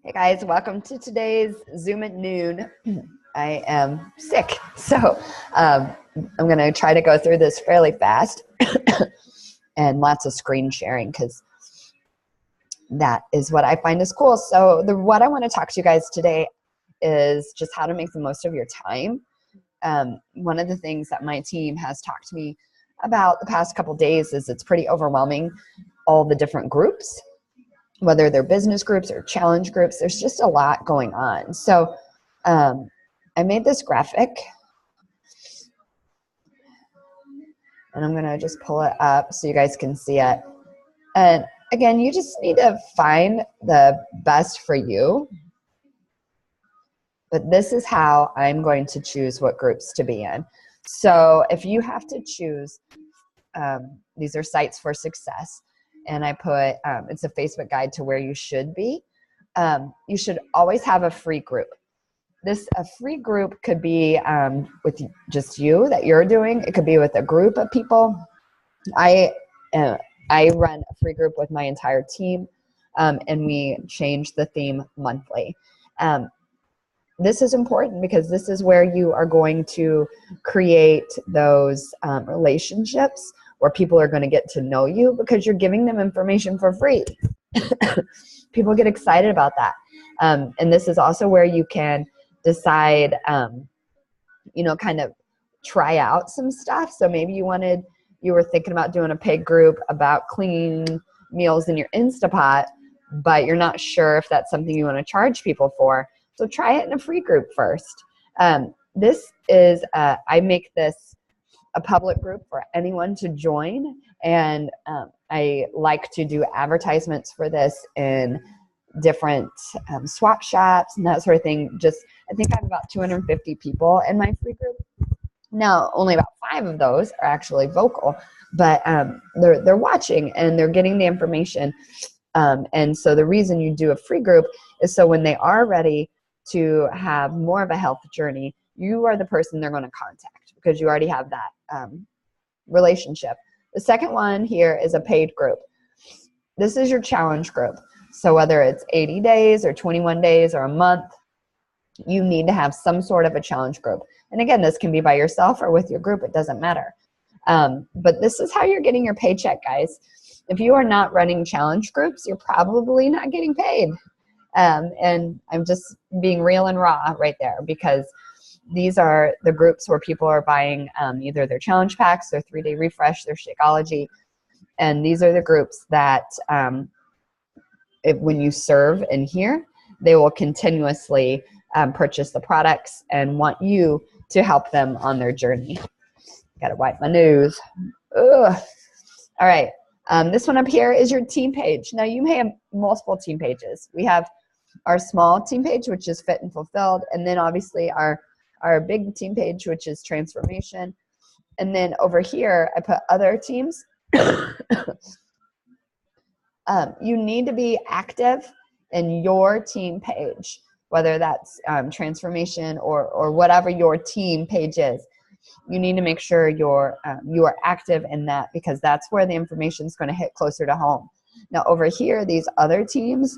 Hey guys, welcome to today's Zoom at noon. I am sick, so I'm going to try to go through this fairly fast and lots of screen sharing because that is what I find is cool. So what I want to talk to you guys today is just how to make the most of your time. One of the things that my team has talked to me about the past couple days is it's pretty overwhelming, all the different groups, whether they're business groups or challenge groups. There's just a lot going on. So I made this graphic, and I'm going to just pull it up so you guys can see it. And again, you just need to find the best for you. But this is how I'm going to choose what groups to be in. So if you have to choose, these are sites for success. And I put, it's a Facebook guide to where you should be. You should always have a free group. A free group could be with just you that you're doing. It could be with a group of people. I run a free group with my entire team, and we change the theme monthly. This is important because this is where you are going to create those relationships where people are going to get to know you because you're giving them information for free. People get excited about that. And this is also where you can decide, kind of try out some stuff. So maybe you were thinking about doing a paid group about cleaning meals in your Instapot, but you're not sure if that's something you want to charge people for. So try it in a free group first. This is, I make this a public group for anyone to join. And I like to do advertisements for this in different swap shops and that sort of thing. I think I have about 250 people in my free group. Now, only about 5 of those are actually vocal, but they're watching and they're getting the information. And so the reason you do a free group is so when they are ready to have more of a health journey, you are the person they're going to contact because you already have that relationship. The second one here is a paid group. This is your challenge group. So whether it's 80 days or 21 days or a month, you need to have some sort of a challenge group. And again, this can be by yourself or with your group. It doesn't matter. But this is how you're getting your paycheck, guys. If you are not running challenge groups, you're probably not getting paid. And I'm just being real and raw right there because these are the groups where people are buying either their challenge packs, their 3-day refresh, their Shakeology. And these are the groups that when you serve in here, they will continuously purchase the products and want you to help them on their journey. Gotta wipe my nose. Ugh. All right. This one up here is your team page. Now you may have multiple team pages. We have our small team page, which is fit and fulfilled. And then obviously our big team page, which is transformation. And then over here, I put other teams. You need to be active in your team page, whether that's transformation or whatever your team page is. You need to make sure you are active in that because that's where the information is going to hit closer to home. Now over here, these other teams,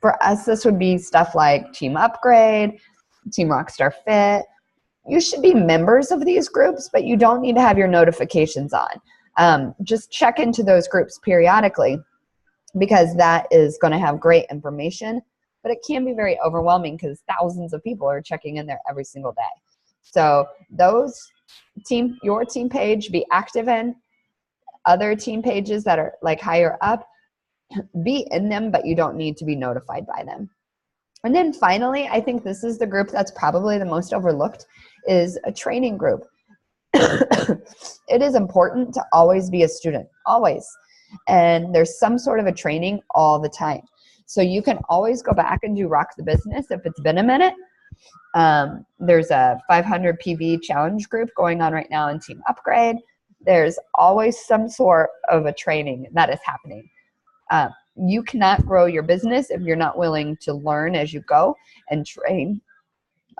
for us, this would be stuff like Team Upgrade, Team Rockstar Fit. You should be members of these groups, but you don't need to have your notifications on. Just check into those groups periodically because that is going to have great information, but it can be very overwhelming because thousands of people are checking in there every single day. So your team page, be active in. Other team pages that are like higher up, be in them, but you don't need to be notified by them. And then finally, I think this is the group that's probably the most overlooked, is a training group. It is important to always be a student, always. And there's some sort of a training all the time. So you can always go back and do Rock the Business if it's been a minute. There's a 500 PV challenge group going on right now in Team Upgrade. There's always some sort of a training that is happening. You cannot grow your business if you're not willing to learn as you go and train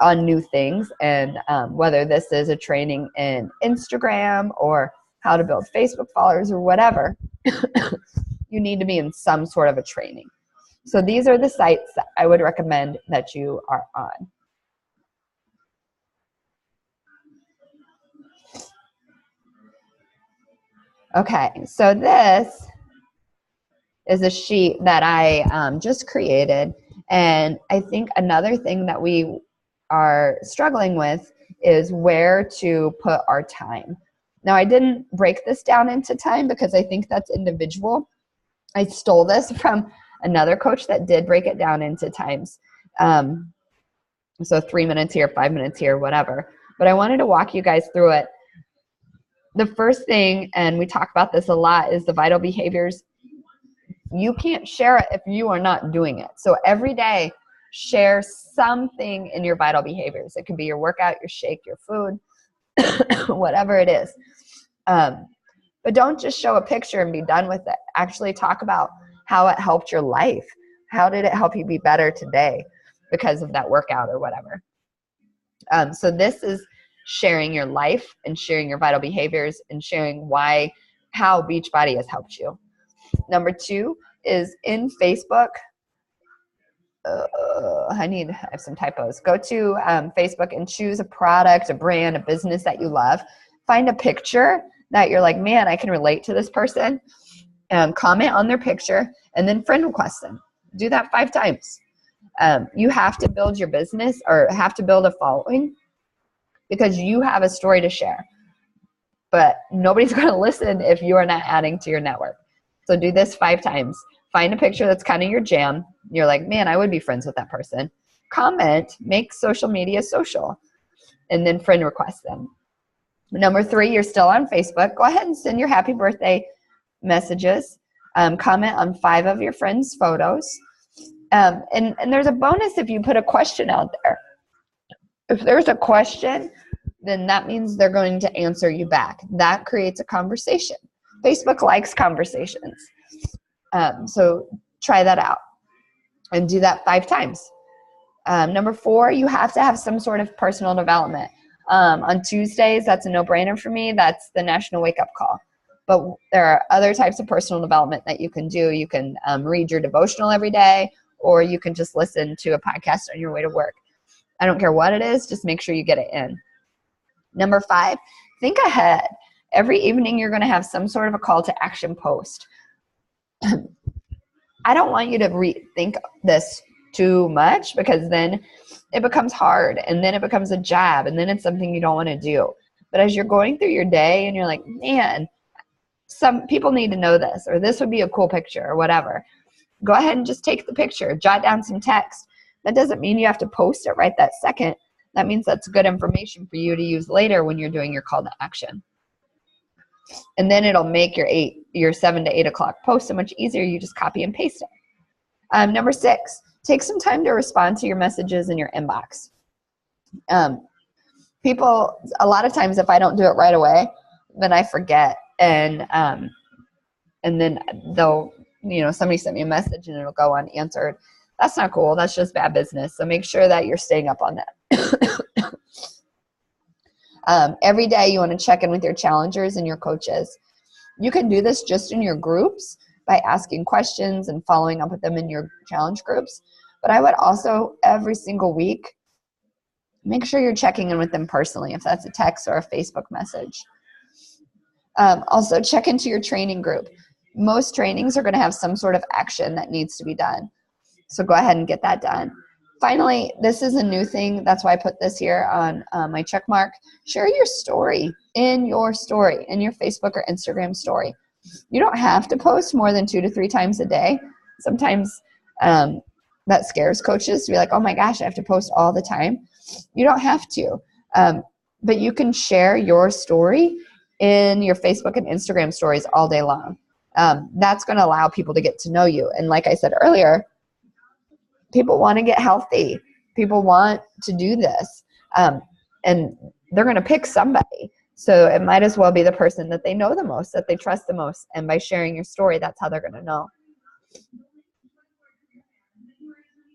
on new things. And whether this is a training in Instagram or how to build Facebook followers or whatever, you need to be in some sort of a training. So these are the sites that I would recommend that you are on. Okay, so this is a sheet that I just created. And I think another thing that we are struggling with is where to put our time. Now, I didn't break this down into time because I think that's individual. I stole this from another coach that did break it down into times. So 3 minutes here, 5 minutes here, whatever. But I wanted to walk you guys through it. The first thing, and we talk about this a lot, is the vital behaviors. You can't share it if you are not doing it. So every day, share something in your vital behaviors. It could be your workout, your shake, your food, whatever it is. But don't just show a picture and be done with it. Actually talk about how it helped your life. How did it help you be better today because of that workout or whatever? So this is sharing your life and sharing your vital behaviors and sharing how Beachbody has helped you. Number 2 is in Facebook. I have some typos. Go to Facebook and choose a product, a brand, a business that you love. Find a picture that you're like, man, I can relate to this person. Comment on their picture and then friend request them. Do that 5 times. You have to build your business or have to build a following because you have a story to share. But nobody's going to listen if you are not adding to your network. So do this 5 times. Find a picture that's kind of your jam. You're like, man, I would be friends with that person. Comment, make social media social, and then friend request them. Number 3, you're still on Facebook. Go ahead and send your happy birthday messages. Comment on 5 of your friends' photos. And there's a bonus if you put a question out there. If there's a question, then that means they're going to answer you back. That creates a conversation. Facebook likes conversations. So try that out and do that 5 times. Number 4, you have to have some sort of personal development. On Tuesdays, that's a no-brainer for me. That's the National Wake Up Call. But there are other types of personal development that you can do. You can read your devotional every day, or you can just listen to a podcast on your way to work. I don't care what it is, just make sure you get it in. Number 5, think ahead. Every evening you're going to have some sort of a call to action post. I don't want you to rethink this too much because then it becomes hard and then it becomes a job and then it's something you don't want to do. But as you're going through your day and you're like, man, some people need to know this, or this would be a cool picture or whatever, go ahead and just take the picture, jot down some text. That doesn't mean you have to post it right that second. That means that's good information for you to use later when you're doing your call to action. And then it'll make your 7 to 8 o'clock post so much easier. You just copy and paste it. Number 6, take some time to respond to your messages in your inbox. People, a lot of times if I don't do it right away, then I forget. And then they'll, somebody sent me a message and it'll go unanswered. That's not cool. That's just bad business. So make sure that you're staying up on that. Every day you want to check in with your challengers and your coaches. You can do this just in your groups by asking questions and following up with them in your challenge groups. But I would also, every single week, make sure you're checking in with them personally, if that's a text or a Facebook message. Also, check into your training group. Most trainings are going to have some sort of action that needs to be done. So go ahead and get that done. Finally, this is a new thing. That's why I put this here on my check mark. Share your story in your Facebook or Instagram story. You don't have to post more than 2 to 3 times a day. Sometimes that scares coaches to be like, oh my gosh, I have to post all the time. You don't have to. But you can share your story in your Facebook and Instagram stories all day long. That's going to allow people to get to know you. And like I said earlier, people want to get healthy. People want to do this. And they're going to pick somebody. So it might as well be the person that they know the most, that they trust the most. And by sharing your story, that's how they're going to know.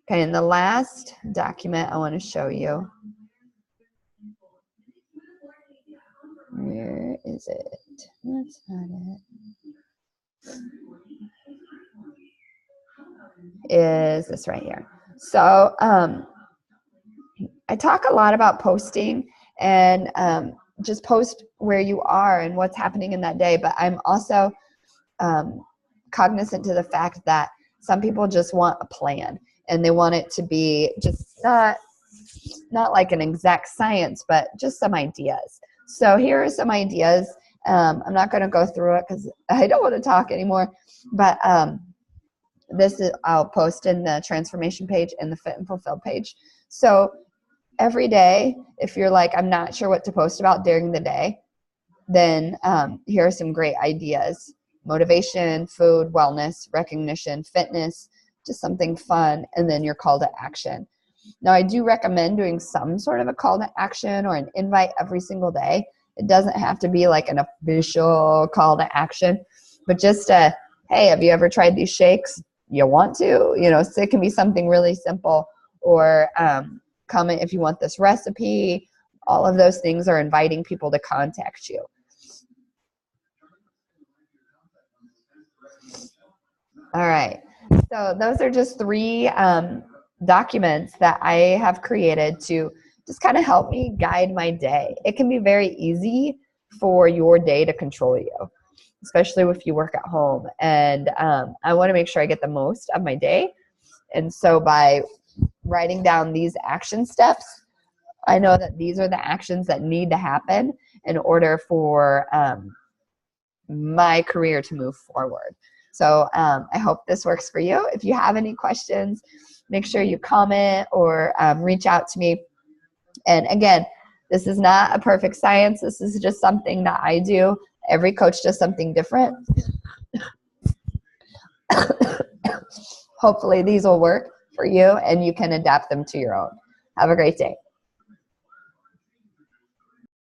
Okay, and the last document I want to show you. Where is it? That's not it. is this right here. So I talk a lot about posting and just post where you are and what's happening in that day, but I'm also cognizant to the fact that some people just want a plan and they want it to be just not like an exact science, but just some ideas. So here are some ideas. I'm not going to go through it because I don't want to talk anymore, but this is, I'll post in the transformation page and the Fit and Fulfilled page. So every day, if you're like, I'm not sure what to post about during the day, then here are some great ideas: motivation, food, wellness, recognition, fitness, just something fun, and then your call to action. Now, I do recommend doing some sort of a call to action or an invite every single day. It doesn't have to be like an official call to action, but just a, hey, have you ever tried these shakes? You want to? You know, so it can be something really simple, or comment if you want this recipe. All of those things are inviting people to contact you. All right. So those are just 3 documents that I have created to just kind of help me guide my day. It can be very easy for your day to control you, especially if you work at home. And I want to make sure I get the most of my day. And so by writing down these action steps, I know that these are the actions that need to happen in order for my career to move forward. So I hope this works for you. If you have any questions, make sure you comment or reach out to me. And again, this is not a perfect science. This is just something that I do. Every coach does something different. Hopefully these will work for you and you can adapt them to your own. Have a great day.